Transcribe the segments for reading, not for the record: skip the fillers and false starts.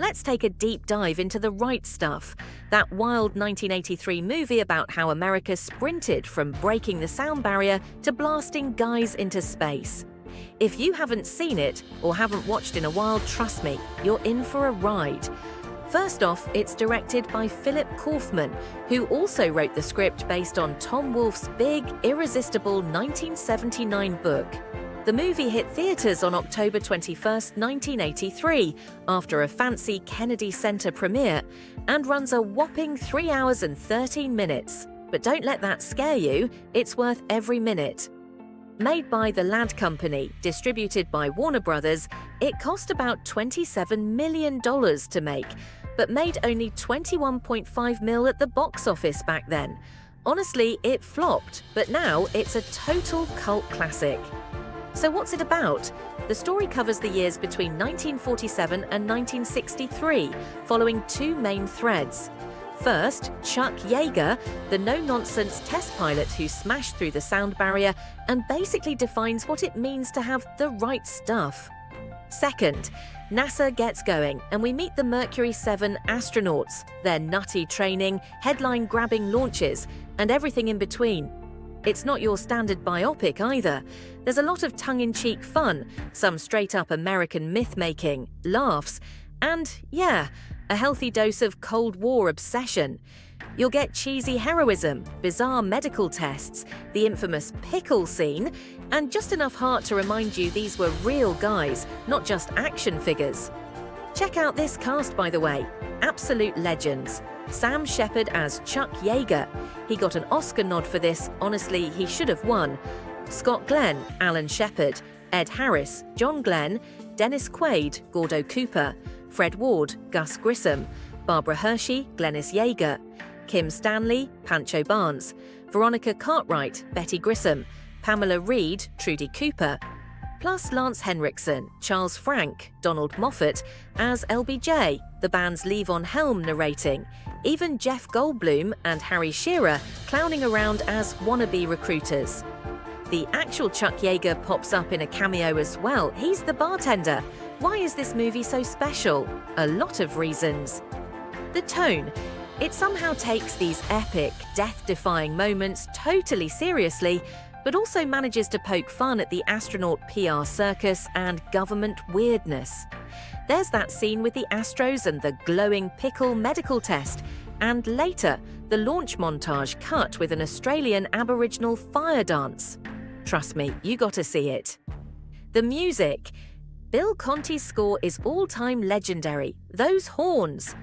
let's take a deep dive into The Right Stuff, that wild 1983 movie about how America sprinted from breaking the sound barrier to blasting guys into space. If you haven't seen it or haven't watched in a while, trust me, you're in for a ride. First off, it's directed by Philip Kaufman, who also wrote the script based on Tom Wolfe's big, irresistible 1979 book. The movie hit theaters on October 21, 1983, after a fancy Kennedy Center premiere, and runs a whopping 3 hours and 13 minutes. But don't let that scare you, it's worth every minute. Made by the Ladd Company, distributed by Warner Brothers, it cost about $27 million to make, but made only $21.5 million at the box office back then. Honestly, it flopped, but now it's a total cult classic. So what's it about? The story covers the years between 1947 and 1963, following two main threads. First, Chuck Yeager, the no-nonsense test pilot who smashed through the sound barrier and basically defines what it means to have the right stuff. Second, NASA gets going and we meet the Mercury 7 astronauts, their nutty training, headline-grabbing launches, and everything in between. It's not your standard biopic either. There's a lot of tongue-in-cheek fun, some straight-up American myth-making, laughs, and, yeah, a healthy dose of Cold War obsession. You'll get cheesy heroism, bizarre medical tests, the infamous pickle scene, and just enough heart to remind you these were real guys, not just action figures. Check out this cast, by the way. Absolute legends. Sam Shepard as Chuck Yeager. He got an Oscar nod for this, honestly, he should have won. Scott Glenn, Alan Shepard, Ed Harris, John Glenn, Dennis Quaid, Gordo Cooper, Fred Ward, Gus Grissom, Barbara Hershey, Glennis Yeager, Kim Stanley, Pancho Barnes, Veronica Cartwright, Betty Grissom, Pamela Reed, Trudy Cooper, plus Lance Henriksen, Charles Frank, Donald Moffat as LBJ, the band's Levon Helm narrating, even Jeff Goldblum and Harry Shearer clowning around as wannabe recruiters. The actual Chuck Yeager pops up in a cameo as well. He's the bartender. Why is this movie so special? A lot of reasons. The tone. It somehow takes these epic, death-defying moments totally seriously, but also manages to poke fun at the astronaut PR circus and government weirdness. There's that scene with the Astros and the glowing pickle medical test, and later, the launch montage cut with an Australian Aboriginal fire dance. Trust me, you gotta see it. The music. Bill Conti's score is all-time legendary. Those horns.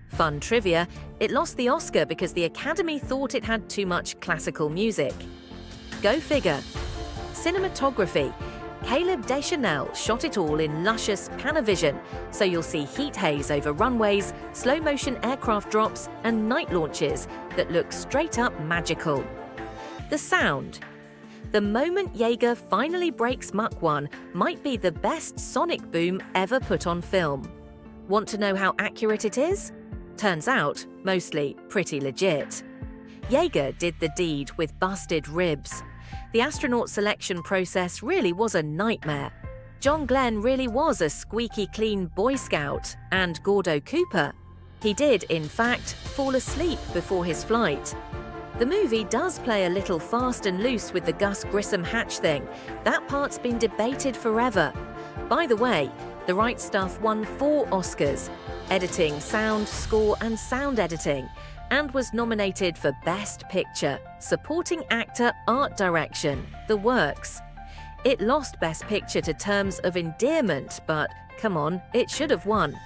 Fun trivia, it lost the Oscar because the Academy thought it had too much classical music. Go figure. Cinematography. Caleb Deschanel shot it all in luscious Panavision, so you'll see heat haze over runways, slow-motion aircraft drops, and night launches that look straight-up magical. The sound. The moment Yeager finally breaks Mach 1 might be the best sonic boom ever put on film. Want to know how accurate it is? Turns out, mostly pretty legit. Yeager did the deed with busted ribs. The astronaut selection process really was a nightmare. John Glenn really was a squeaky clean Boy Scout, and Gordo Cooper. He did, in fact, fall asleep before his flight. The movie does play a little fast and loose with the Gus Grissom hatch thing. That part's been debated forever. By the way, The Right Stuff won 4 Oscars: editing, sound, score, and sound editing, and was nominated for Best Picture, Supporting Actor, Art Direction, The Works. It lost Best Picture to Terms of Endearment, but come on, it should have won.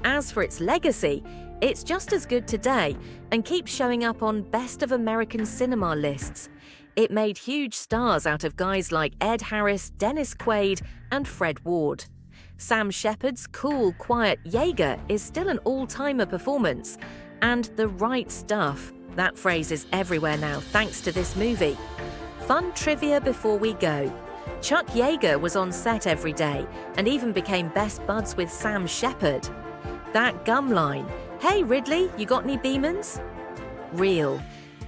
As for its legacy, it's just as good today and keeps showing up on Best of American Cinema lists. It made huge stars out of guys like Ed Harris, Dennis Quaid, and Fred Ward. Sam Shepard's cool, quiet Yeager is still an all-timer performance. And The Right Stuff. That phrase is everywhere now thanks to this movie. Fun trivia before we go. Chuck Yeager was on set every day and even became best buds with Sam Shepard. That gum line, "Hey Ridley, you got any Beemans?" Real.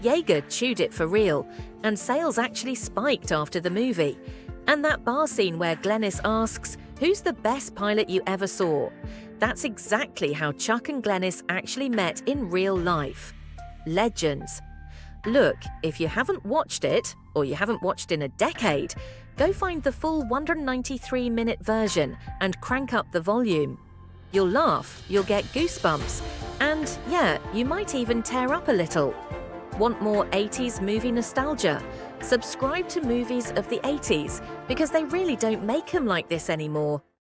Yeager chewed it for real, and sales actually spiked after the movie. And that bar scene where Glennis asks, "Who's the best pilot you ever saw?" That's exactly how Chuck and Glennis actually met in real life. Legends. Look, if you haven't watched it, or you haven't watched in a decade, go find the full 193-minute version and crank up the volume. You'll laugh, you'll get goosebumps, and yeah, you might even tear up a little. Want more 80s movie nostalgia? Subscribe to Movies of the 80s, because they really don't make them like this anymore.